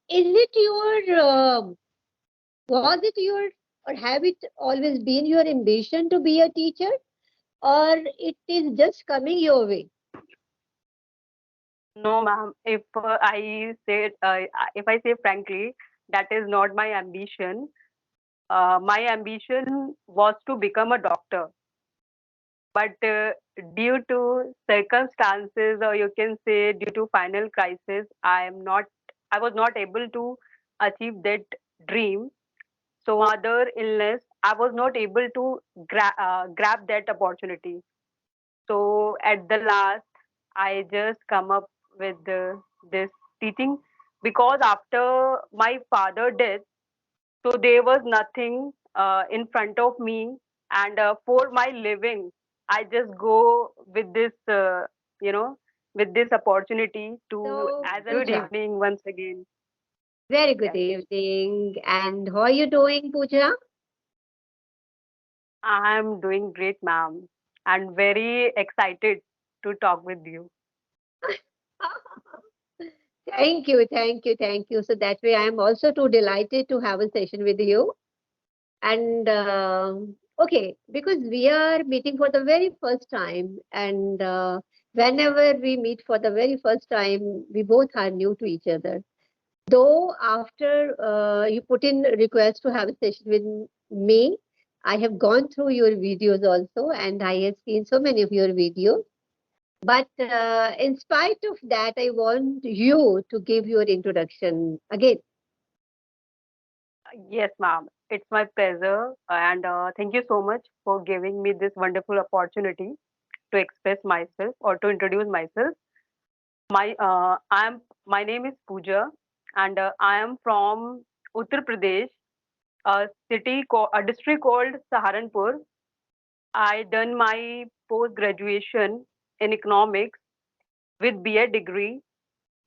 Is it your, was it your, or have it always been your ambition to be a teacher, or it is just coming your way? No, ma'am. If I say frankly, that is not my ambition. My ambition was to become a doctor, but due to circumstances, or you can say due to final crisis, I was not able to achieve that dream. So mother illness, I was not able to grab that opportunity. So at the last, I just come up with this teaching, because after my father death, so there was nothing in front of me, and for my living, I just go with this, you know, with this opportunity to So, as a good Pooja, evening once again. very good Yes, evening. And how are you doing, Pooja? I am doing great, ma'am, and very excited to talk with you. Thank you, thank you, thank you. So that way, I am also too delighted to have a session with you. And okay, because we are meeting for the very first time, and whenever we meet for the very first time, we both are new to each other. Though after you put in request to have a session with me, I have gone through your videos also, and I have seen so many of your videos. But in spite of that, I want you to give your introduction again. Yes, ma'am. It's my pleasure, and thank you so much for giving me this wonderful opportunity to express myself or to introduce myself. My name is Pooja, and I am from Uttar Pradesh, a district called Saharanpur. I done my post graduation in economics with BA degree,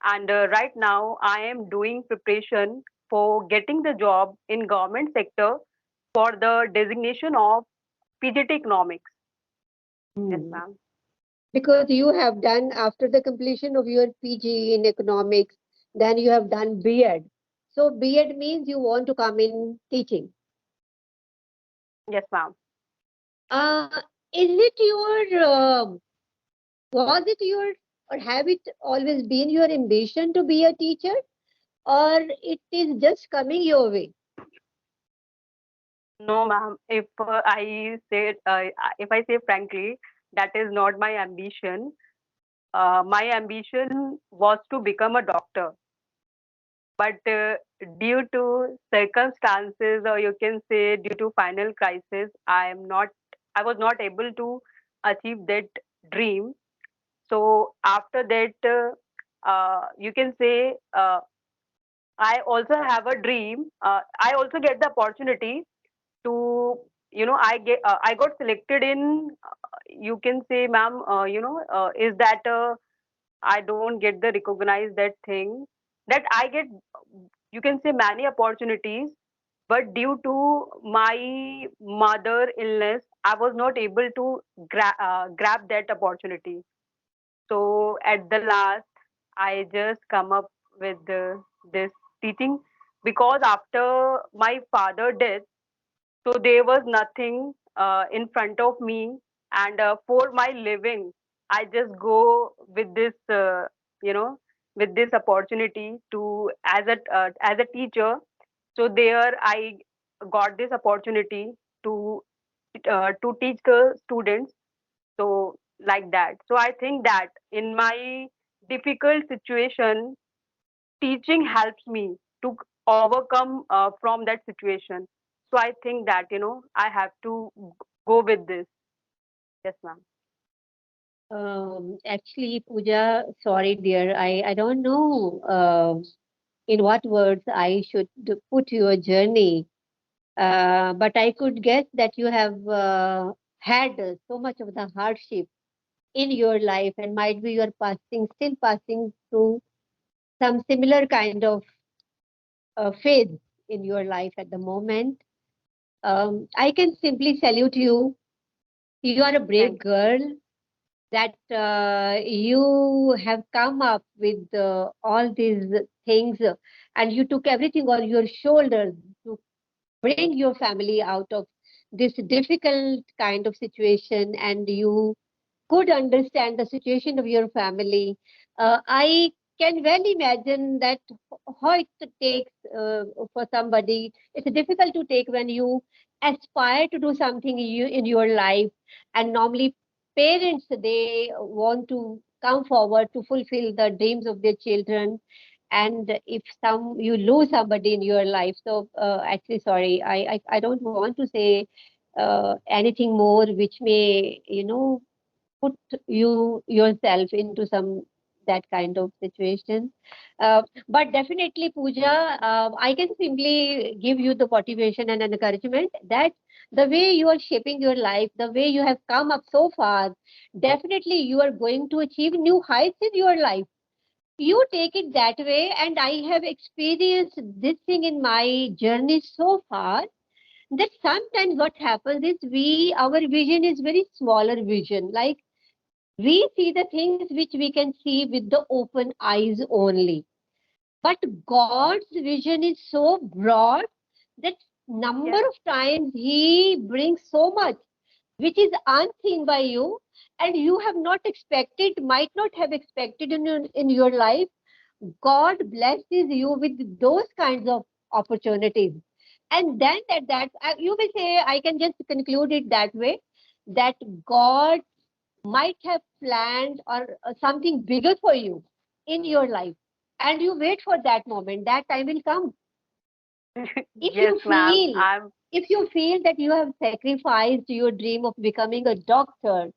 and right now I am doing preparation for getting the job in government sector for the designation of PGT economics. Yes, Hmm. ma'am. Because you have done after the completion of your PG in economics, then you have done B.Ed. So B.Ed means you want to come in teaching. Yes, ma'am. Uh, is it your, was it your, or have it always been your ambition to be a teacher, or it is just coming your way? No, ma'am. If I say frankly, that is not my ambition. My ambition was to become a doctor, but due to circumstances, or you can say due to final crisis, I was not able to achieve that dream. So after that, you can say, I also have a dream. I also get the opportunity to, I got selected in, you can say, ma'am, is that I don't get the recognize that thing, that I get, you can say, many opportunities, but due to my mother illness, I was not able to grab that opportunity. So at the last, I just come up with this teaching, because after my father death, so there was nothing in front of me, and for my living, I just go with this, you know, with this opportunity to as a teacher. So there I got this opportunity to teach the students. So like that. So I think that in my difficult situation, teaching helps me to overcome from that situation. So I think that I have to go with this. Yes, ma'am. Actually, Pooja, sorry, dear, I don't know in what words I should put your journey. But I could guess that you have had so much of the hardship in your life, and might be you are still passing through some similar kind of phase in your life at the moment. I can simply salute you. You are a brave Thank you. girl that you have come up with all these things, and you took everything on your shoulders to bring your family out of this difficult kind of situation, and you could understand the situation of your family. I can well imagine that how it takes for somebody. It's difficult to take when you aspire to do something in your life, and normally parents, they want to come forward to fulfill the dreams of their children. And if you lose somebody in your life, so actually, sorry, I don't want to say anything more which may, put you yourself into some that kind of situation. But definitely, Pooja, I can simply give you the motivation and encouragement that the way you are shaping your life, the way you have come up so far, definitely you are going to achieve new heights in your life. You take it that way, and I have experienced this thing in my journey so far, that sometimes what happens is our vision is very smaller vision. Like, we see the things which we can see with the open eyes only. But God's vision is so broad that number Yes. of times He brings so much which is unseen by you, and you have not expected, might not have expected in your life. God blesses you with those kinds of opportunities. And then you will say, I can just conclude it that way, that God might have planned or something bigger for you in your life, and you wait for that moment. That time will come. if Yes, you ma'am. feel if you feel that you have sacrificed your dream of becoming a doctor,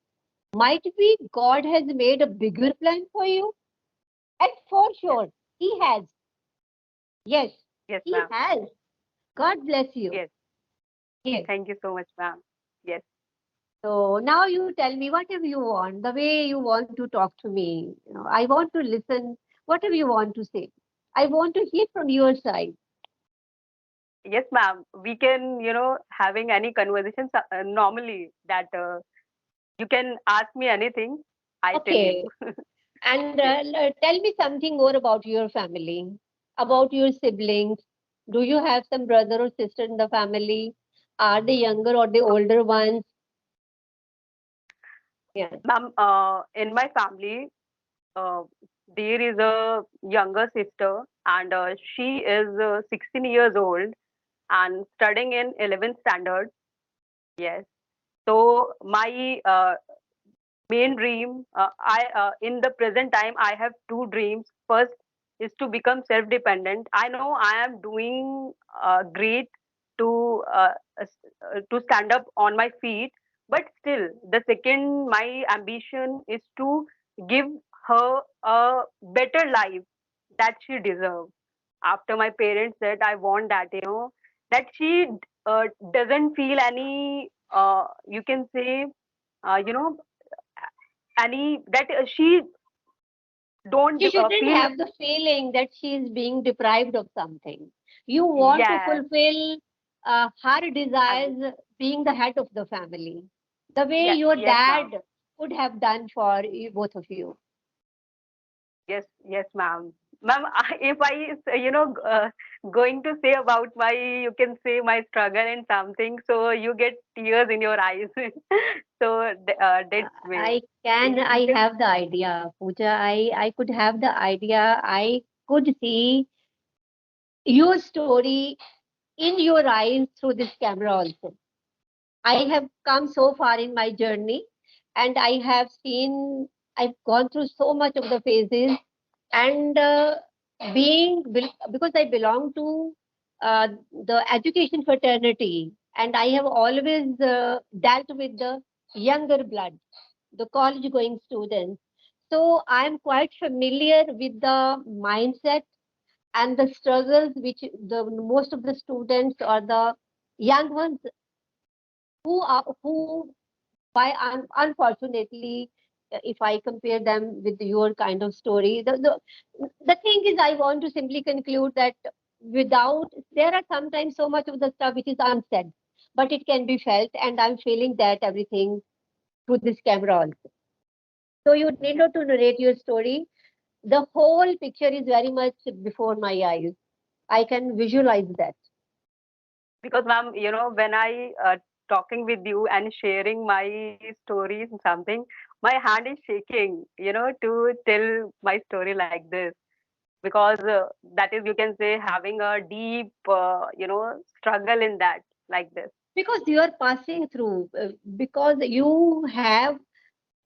might be God has made a bigger plan for you. And for Yes. sure He has. Yes, Yes, He ma'am. has. God bless you. Yes. Yes. Thank you so much, ma'am. Yes. So now you tell me whatever you want, the way you want to talk to me. I want to listen, whatever you want to say. I want to hear from your side. Yes, ma'am. We can, having any conversations normally that you can ask me anything. I tell you. Okay. And Yes. tell me something more about your family, about your siblings. Do you have some brother or sister in the family? Are they younger or the older ones? Yeah. Ma'am, in my family, uh, there is a younger sister, and she is 16 years old and studying in 11th standard. Yes. So my main dream, I in the present time, I have two dreams. First is to become self-dependent. I know I am doing great to to stand up on my feet, but still, the second, my ambition is to give her a better life that she deserves. After my parents said, I want that, that she doesn't feel any, you can say, you know, any that she don't She shouldn't feel. have the feeling that she is being deprived of something. You want to Yes, fulfill her um, desires, being the head of the family, the way yes, your yes, ma'am. dad would have done for both of you. Yes, yes, ma'am. Ma'am, if I, going to say about my, you can say my struggle and something, so you get tears in your eyes. So that's way. I Yes, have the idea, Pooja. I could have the idea. I could see your story in your eyes through this camera also. I have come so far in my journey, and I've gone through so much of the phases, and because I belong to the education fraternity, and I have always dealt with the younger blood, the college going students. So I'm quite familiar with the mindset and the struggles which the most of the students or the young ones who by unfortunately, if I compare them with your kind of story, the thing is, I want to simply conclude that without, there are sometimes so much of the stuff which is unsaid, but it can be felt, and I'm feeling that everything through this camera also. So you need not to narrate your story. the whole picture is very much before my eyes. I can visualize that. Because ma'am, when I talking with you and sharing my stories and something, my hand is shaking, to tell my story like this. Because that is, you can say, having a deep, struggle in that, like this. Because you are passing through, because you have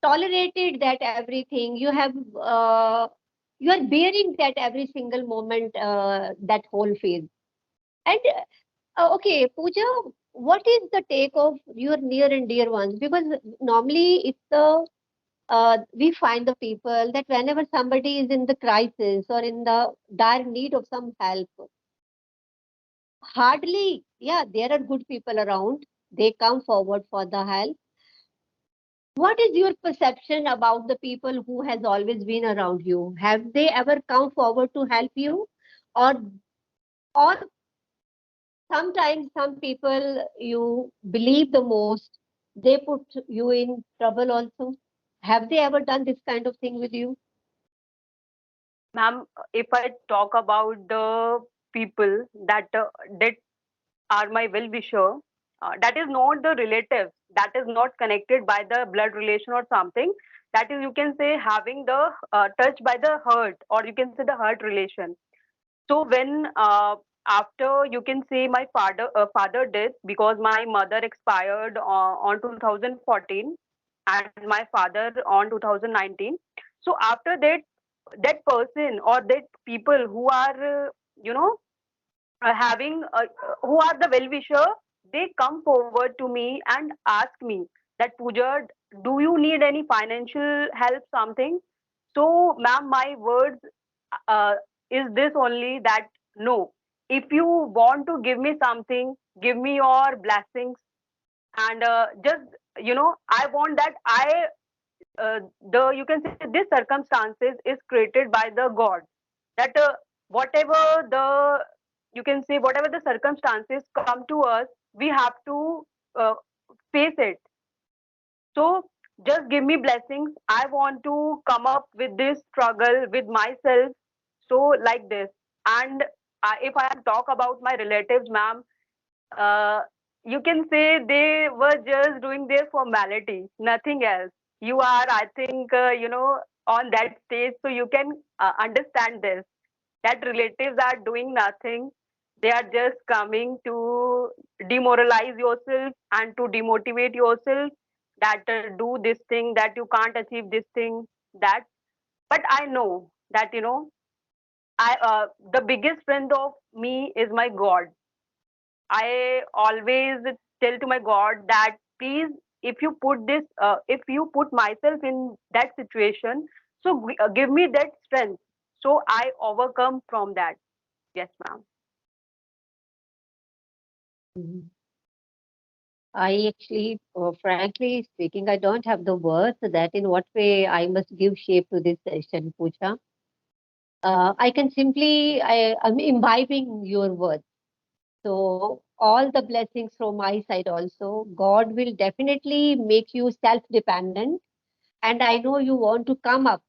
tolerated that everything, you are bearing that every single moment, that whole phase. And okay, Pooja, what is the take of your near and dear ones? Because normally it's the we find the people that whenever somebody is in the crisis or in the dire need of some help, hardly, yeah, there are good people around. They come forward for the help. What is your perception about the people who has always been around you? Have they ever come forward to help you, or or sometimes some people you believe the most, they put you in trouble also? Have they ever done this kind of thing with you? Ma'am, if I talk about the people that are my well-wisher, that is not the relatives, that is not connected by the blood relation or something. That is, you can say, having the touch by the heart, or you can say the heart relation. So when after, you can say, my father death, because my mother expired on 2014 and my father on 2019. So after that, that person or that people who are having who are the well wisher, they come forward to me and ask me that, Pooja, do you need any financial help, something? So ma'am, my words uh, is this only, that no, if you want to give me something, give me your blessings. And just, I want that the you can say, this circumstances is created by the God, that whatever the, you can say, whatever the circumstances come to us, we have to uh, face it. So just give me blessings. I want to come up with this struggle with myself. So like this. And if I talk about my relatives, ma'am, uh, you can say they were just doing their formality, nothing else. You are, I think, on that stage, so you can understand this. That relatives are doing nothing. They are just coming to demoralize yourself and to demotivate yourself. That do this thing, that you can't achieve this thing, that. But I know that, I the biggest friend of me is my God. I always tell to my God that, please, if you put myself in that situation, so give me that strength, so I overcome from that. Yes, ma'am. Mhm. I actually, frankly speaking, I don't have the words that in what way I must give shape to this session, Pooja. I can simply, I'm imbibing your words. So, all the blessings from my side also. God will definitely make you self dependent. And I know you want to come up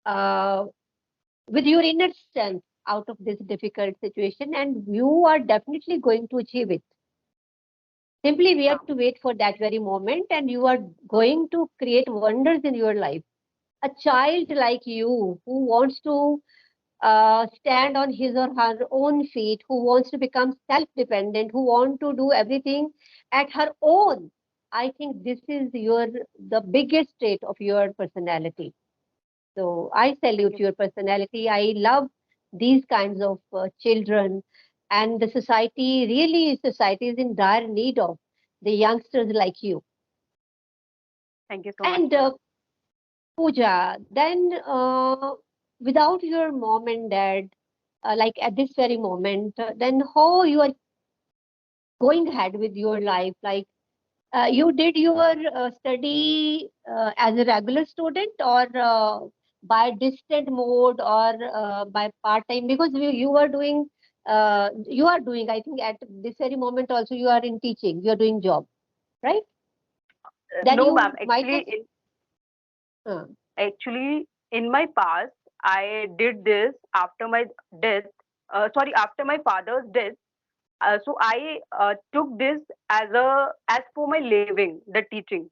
uh, with your inner strength out of this difficult situation, and you are definitely going to achieve it. Simply, we have to wait for that very moment, and you are going to create wonders in your life. A child like you who wants to stand on his or her own feet, who wants to become self-dependent, who want to do everything at her own. I think this is the biggest trait of your personality. So I Thank salute you. your personality. I love these kinds of children, and the society is in dire need of the youngsters like you. Thank you so much, And ma'am. Pooja, then without your mom and dad, like at this very moment, then how you are going ahead with your life? Like you did your study as a regular student, or by distant mode, or by part time? Because you are doing, I think at this very moment also you are in teaching, you are doing job, right? Then No, ma'am. you might have. Uh, Actually, in my past, I did this after my death. Sorry, after my father's death. So I took this as for my living, the teaching.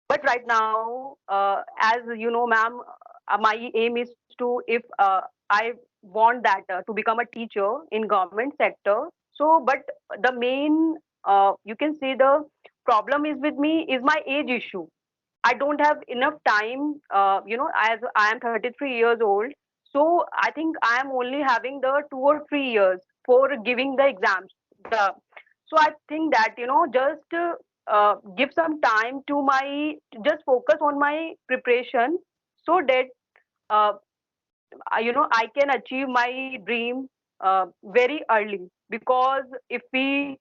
But right now, as you know, ma'am, my aim is to, if I want that to become a teacher in government sector. So, but the main, you can say the problem is with me is my age issue. I don't have enough time, as I am 33 years old. So I think I am only having the 2 or 3 years for giving the exams. So I think that, just give some time to just focus on my preparation so that, uh, I can achieve my dream very early. Because if we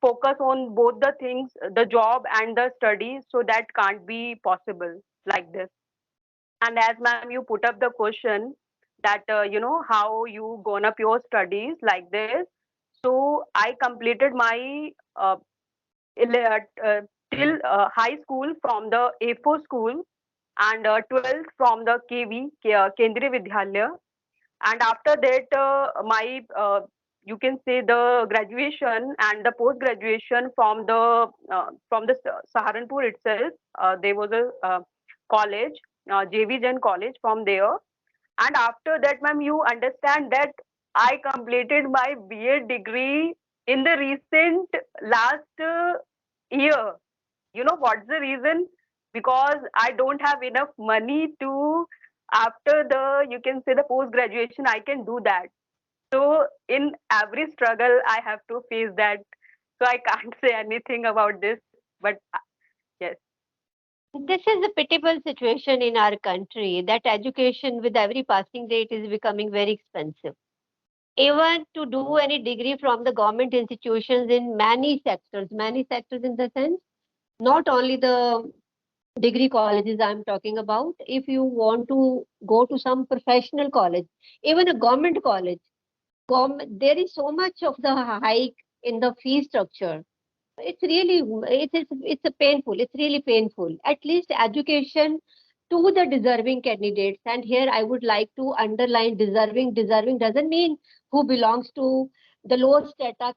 focus on both the things, the job and the studies, so that can't be possible like this. And as ma'am, you put up the question that, how you gone up your studies like this. So I completed my ele- uh, till high school from the A4 school, and 12th from the KV, Kendriya Vidyalaya. And after that, my you can say the graduation and the post graduation from the Saharanpur itself. There was a college, JV Jain college from there. And after that, ma'am, you understand that I completed my BA degree in the recent last year. You know what's the reason? Because I don't have enough money to, after the, you can say the post graduation, I can do that. So in every struggle, I have to face that. So I can't say anything about this. But yes, This is a pitiable situation in our country that education with every passing date is becoming very expensive. Even to do any degree from the government institutions in many sectors in the sense, not only the degree colleges I'm talking about. If you want to go to some professional college, even a government college, there is so much of the hike in the fee structure. It's really it's a painful. It's really painful. At least education to the deserving candidates. And here I would like to underline deserving. Deserving doesn't mean who belongs to the lower strata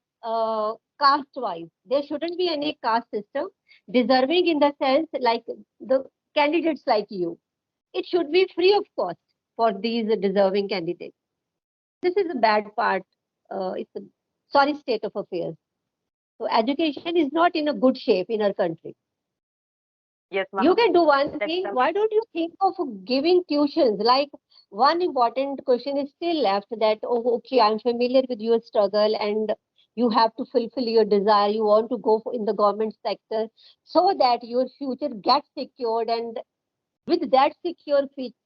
caste wise. There shouldn't be any caste system. Deserving in the sense like the candidates like you. It should be free of cost for these deserving candidates. This is a bad part. It's a sorry state of affairs. So education is not in a good shape in our country. yes, You ma'am. can do one That's thing. the Why don't you think of giving tuitions? Like one important question is still left that, oh, okay, I'm familiar with your struggle and you have to fulfill your desire. You want to go in the government sector so that your future gets secured. And with that secure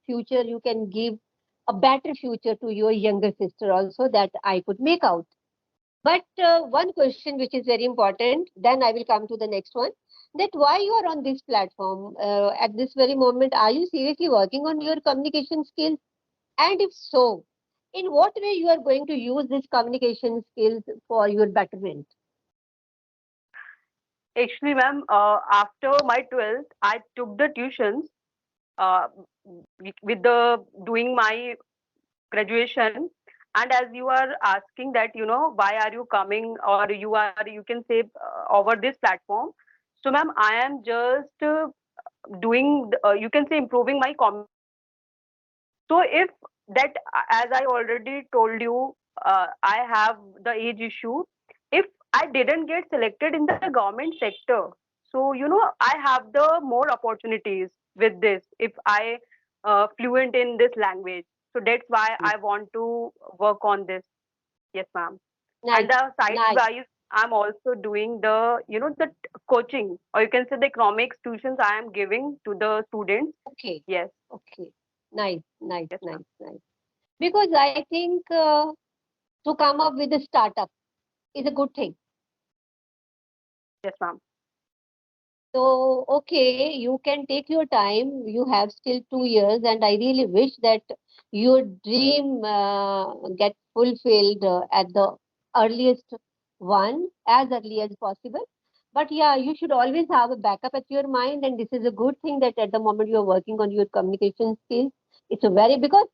future, you can give a better future to your younger sister also that I could make out. But one question which is very important, then I will come to the next one, that why you are on this platform at this very moment, are you seriously working on your communication skills? And if so, in what way you are going to use this communication skills for your betterment? actually, ma'am. After my 12th, I took the tuitions uh, with the doing my graduation. And as you are asking that, why are you coming, or you can say over this platform. So ma'am, I am just doing you can say improving my communication skills. So if that, as I already told you, I have the age issue. If I didn't get selected in the government sector, so I have the more opportunities with this if I fluent in this language. So that's why I want to work on this. Yes, ma'am. And Nice, the side nice. wise, I'm also doing the the coaching, or you can say the economics tuitions I am giving to the students. Okay, Yes, okay. Nice, nice, yes, ma'am. nice, nice. Because I think to come up with a startup is a good thing. Yes, ma'am. So, okay, you can take your time. You have still 2 years, and I really wish that your dream get fulfilled at the earliest one, as early as possible. But yeah, you should always have a backup at your mind, and this is a good thing that at the moment you are working on your communication skills. It's a very because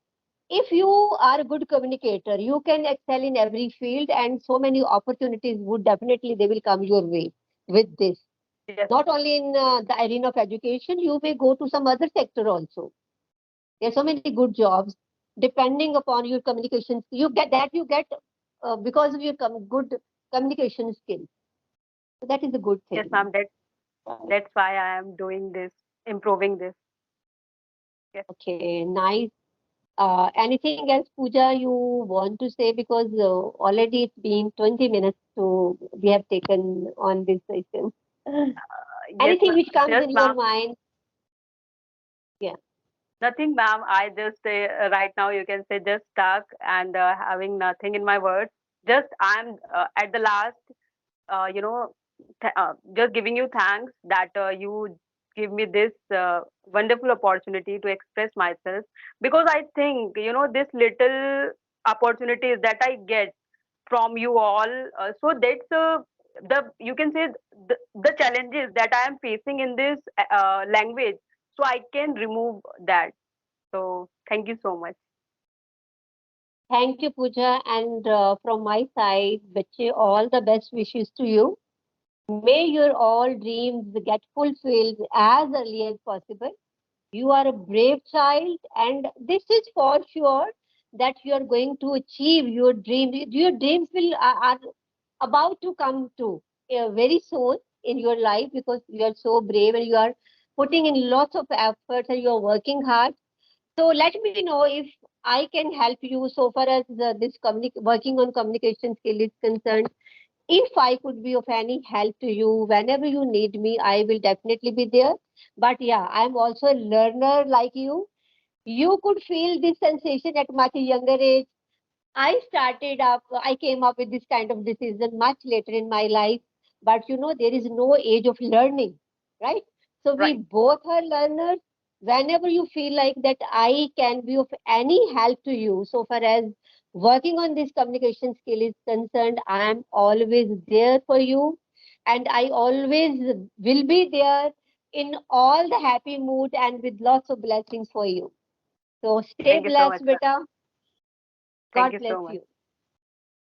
if you are a good communicator, you can excel in every field, and so many opportunities would definitely they will come your way with this. Yes, Not only in the arena of education, you may go to some other sector also. There are so many good jobs depending upon your communications. You get because of your good communication skills. So that is a good yes, thing. ma'am. That's why I am doing this, improving this. Yes, Okay, nice. Anything else, Pooja, you want to say? Because already it's been 20 minutes to we have taken on this session. yes, Anything which comes just in your ma'am. mind? Yeah. Nothing, ma'am. I just right now you can say just stuck and having nothing in my words. Just I'm at the last, you know, just giving you thanks that you give me this wonderful opportunity to express myself, because I think this little opportunities that I get from you all. So that's the you can say the challenges that I am facing in this language. So I can remove that. So thank you so much. Thank you, Pooja. And from my side, Bache, all the best wishes to you. May your all dreams get fulfilled as early as possible. You are a brave child, and this is for sure that you are going to achieve your dreams. Your dreams are about to come true very soon in your life, because you are so brave and you are putting in lots of efforts and you are working hard. So let me know if I can help you so far as working on communication skill is concerned. If I could be of any help to you whenever you need me, I will definitely be there. But yeah, I'm also a learner like you. You could feel this sensation at much younger age. I came up with this kind of decision much later in my life. But there is no age of learning, right? So we Right. both are learners. Whenever you feel like that I can be of any help to you, so far as working on this communication skill is concerned, I am always there for you. And I always will be there in all the happy mood and with lots of blessings for you. So stay Thank you so much, blessed, ma'am. beta. Thank God you bless so much. you.